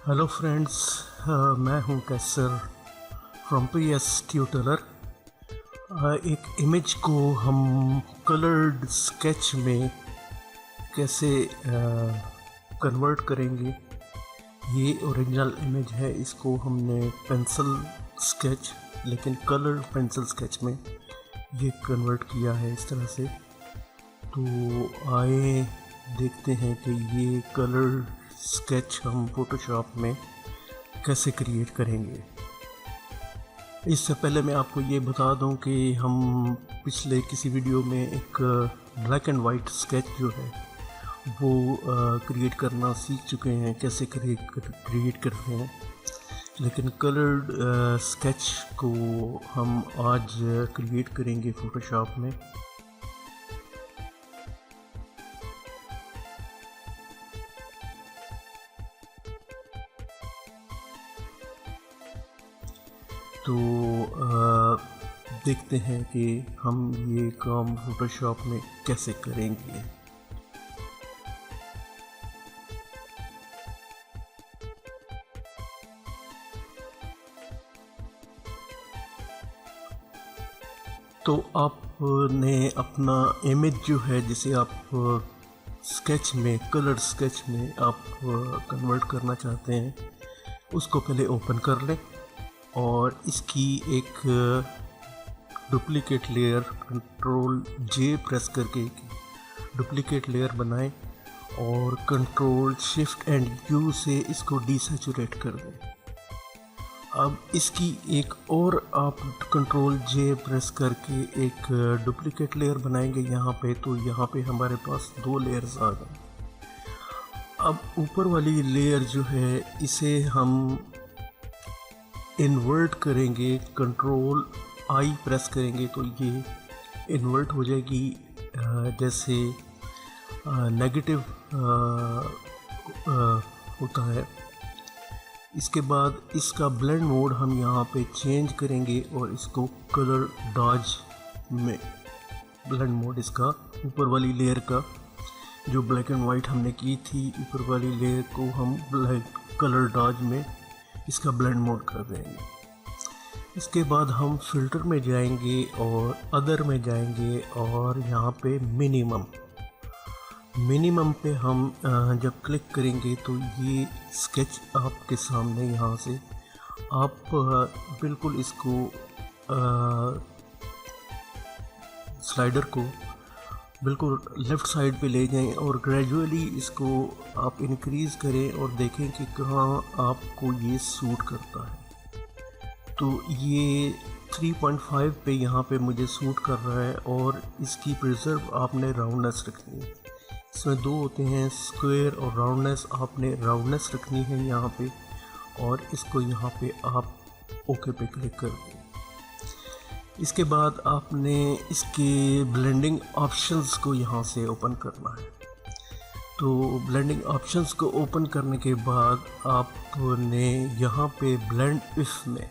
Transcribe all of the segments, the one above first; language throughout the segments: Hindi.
हेलो फ्रेंड्स, मैं हूं कैसर फ्रॉम PS ट्यूटोरियल। एक इमेज को हम कलर्ड स्केच में कैसे कन्वर्ट करेंगे। ये ओरिजिनल इमेज है, इसको हमने पेंसिल स्केच लेकिन कलर्ड पेंसिल स्केच में ये कन्वर्ट किया है इस तरह से। तो आए देखते हैं कि ये कलर स्केच हम फोटोशॉप में कैसे क्रिएट करेंगे। इससे पहले मैं आपको ये बता दूं कि हम पिछले किसी वीडियो में एक ब्लैक एंड वाइट स्केच जो है वो क्रिएट करना सीख चुके हैं, कैसे क्रिएट करते हैं। लेकिन कलर्ड स्केच को हम आज क्रिएट करेंगे फोटोशॉप में। तो देखते हैं कि हम ये काम फोटोशॉप में कैसे करेंगे। तो आपने अपना इमेज जो है जिसे आप स्केच में, कलर स्केच में आप कन्वर्ट करना चाहते हैं, उसको पहले ओपन कर लें और इसकी एक duplicate layer control J press करके डुप्लीकेट लेयर बनाएं और कंट्रोल शिफ्ट एंड U से इसको डीसैचुरेट कर दें। अब इसकी एक और आप कंट्रोल J प्रेस करके एक डुप्लीकेट लेयर बनाएंगे यहाँ पे। तो यहाँ पे हमारे पास दो लेयर्स आ गए। अब ऊपर वाली लेयर जो है इसे हम इन्वर्ट करेंगे, कंट्रोल I प्रेस करेंगे तो ये इन्वर्ट हो जाएगी, जैसे नेगेटिव होता है। इसके बाद इसका ब्लेंड मोड हम यहाँ पे चेंज करेंगे और इसको कलर डॉज में ब्लेंड मोड, इसका ऊपर वाली लेयर का जो ब्लैक एंड वाइट हमने की थी, ऊपर वाली लेयर को हम कलर डॉज में इसका ब्लेंड मोड कर देंगे। इसके बाद हम फिल्टर में जाएंगे और अदर में जाएंगे और यहाँ पे मिनिमम पे हम जब क्लिक करेंगे तो ये स्केच आपके सामने यहाँ से आप बिल्कुल इसको स्लाइडर को बिल्कुल लेफ़्ट साइड पे ले जाएं और ग्रेजुअली इसको आप इंक्रीज़ करें और देखें कि कहाँ आपको ये सूट करता है। तो ये 3.5 पे यहाँ पे मुझे सूट कर रहा है और इसकी प्रिजर्व आपने राउंडनेस रखनी है। इसमें दो होते हैं, स्क्वायर और राउंडनेस। आपने राउंडनेस रखनी है यहाँ पे और इसको यहाँ पे आप ओके पे क्लिक कर दें। इसके बाद आपने इसके ब्लेंडिंग ऑप्शंस को यहाँ से ओपन करना है। तो ब्लेंडिंग ऑप्शंस को ओपन करने के बाद आपने यहाँ पे ब्लेंड इफ में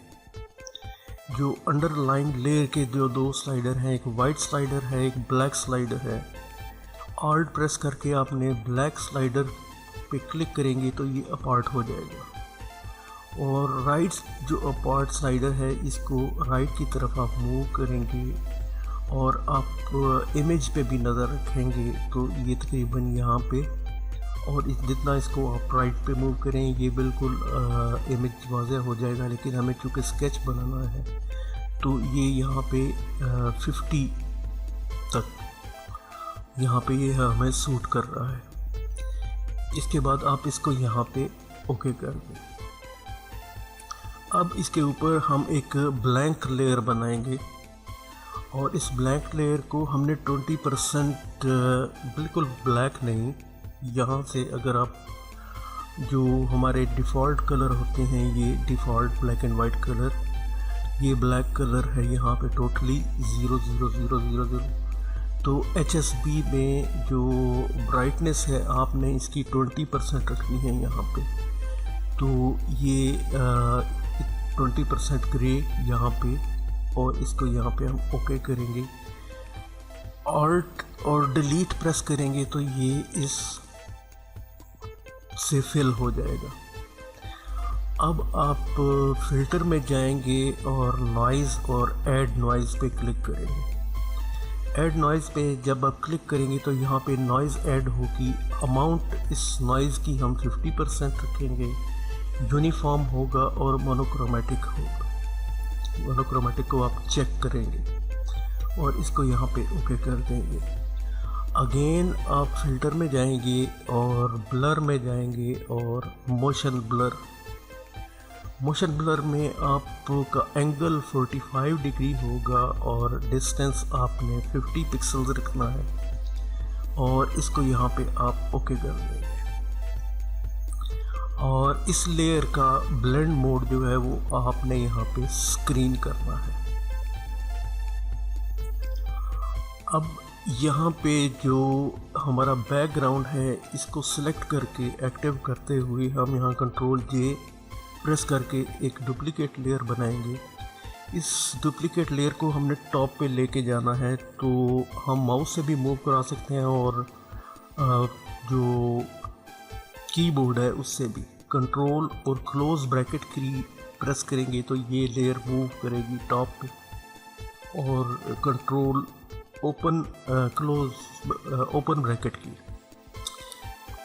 जो अंडरलाइन लेयर के जो दो स्लाइडर हैं, एक वाइट स्लाइडर है, एक ब्लैक स्लाइडर है, ऑल्ट प्रेस करके आपने ब्लैक स्लाइडर पे क्लिक करेंगे तो ये अपार्ट हो जाएगा। और राइट जो अपार्ट स्लाइडर है इसको राइट की तरफ आप मूव करेंगे और आप इमेज पे भी नज़र रखेंगे तो ये तकरीबन यहाँ पे, और जितना इसको आप राइट पे मूव करें ये बिल्कुल इमेज वाज़ेह हो जाएगा। लेकिन हमें चूँकि स्केच बनाना है तो ये यहाँ पे 50 तक यहाँ पे ये हमें सूट कर रहा है। इसके बाद आप इसको यहाँ पे ओके कर दें। अब इसके ऊपर हम एक ब्लैंक लेयर बनाएंगे और इस ब्लैंक लेयर को हमने 20% बिल्कुल ब्लैक नहीं, यहाँ से अगर आप जो हमारे डिफ़ॉल्ट कलर होते हैं, ये default black and white colour, ये ब्लैक कलर है यहाँ पे टोटली 00000। तो HSB में जो ब्राइटनेस है आपने इसकी 20% रखनी है यहाँ पे। तो ये 20% ग्रे यहाँ पे, और इसको यहाँ पे हम ओके करेंगे। ऑल्ट और डिलीट प्रेस करेंगे तो ये इस से फिल हो जाएगा। अब आप फ़िल्टर में जाएंगे और नॉइज़ और ऐड नॉइज़ पे क्लिक करेंगे। ऐड नॉइज़ पे जब आप क्लिक करेंगे तो यहाँ पे नॉइज़ ऐड होगी। अमाउंट इस नॉइज़ की हम 50% रखेंगे। यूनिफॉर्म होगा और मोनोक्रोमेटिक होगा। मोनोक्रोमेटिक को आप चेक करेंगे और इसको यहाँ पे ओके कर देंगे। अगेन आप फ़िल्टर में जाएंगे और ब्लर में जाएंगे और मोशन ब्लर में आपका एंगल 45 डिग्री होगा और डिस्टेंस आपने 50 पिक्सल्स रखना है और इसको यहाँ पे आप ओके कर देंगे। और इस लेयर का ब्लेंड मोड जो है वो आपने यहाँ पे स्क्रीन करना है। अब यहाँ पे जो हमारा बैकग्राउंड है इसको सिलेक्ट करके एक्टिव करते हुए हम यहाँ कंट्रोल जे प्रेस करके एक डुप्लीकेट लेयर बनाएंगे। इस डुप्लीकेट लेयर को हमने टॉप पे लेके जाना है, तो हम माउस से भी मूव करा सकते हैं और जो कीबोर्ड है उससे भी। कंट्रोल और क्लोज ब्रैकेट की प्रेस करेंगे तो ये लेयर मूव करेगी टॉप पे, और कंट्रोल ओपन ब्रैकेट की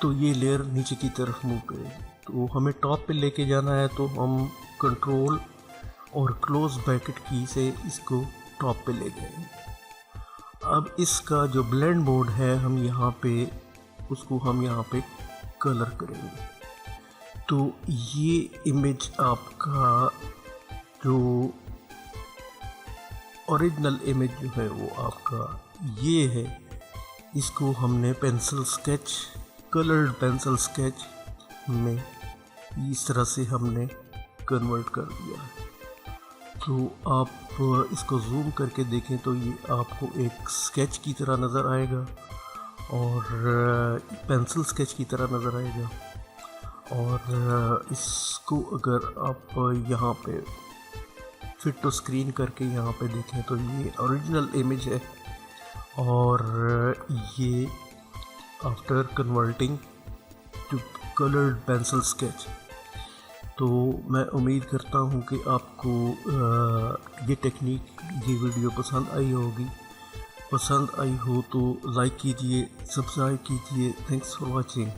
तो ये लेयर नीचे की तरफ मूव करेगी। तो हमें टॉप पे लेके जाना है तो हम कंट्रोल और क्लोज ब्रैकेट की से इसको टॉप पे ले जाएंगे। अब इसका जो ब्लेंड मोड है हम यहाँ पे उसको हम यहाँ पे कलर करेंगे। तो ये इमेज आपका जो ओरिजिनल इमेज जो है वो आपका ये है। इसको हमने कलर्ड पेंसिल स्केच में इस तरह से हमने कन्वर्ट कर दिया है। तो आप इसको जूम करके देखें तो ये आपको एक स्केच की तरह नज़र आएगा और पेंसिल स्केच की तरह नज़र आएगा। और इसको अगर आप यहाँ पे फिट टू स्क्रीन करके यहाँ पे देखें तो ये ओरिजिनल इमेज है और ये after converting two coloured pencil sketch. तो मैं उम्मीद करता हूँ कि आपको ये टेक्निक, ये वीडियो पसंद आई होगी। पसंद आई हो तो लाइक कीजिए, सब्सक्राइब कीजिए। Thanks for watching.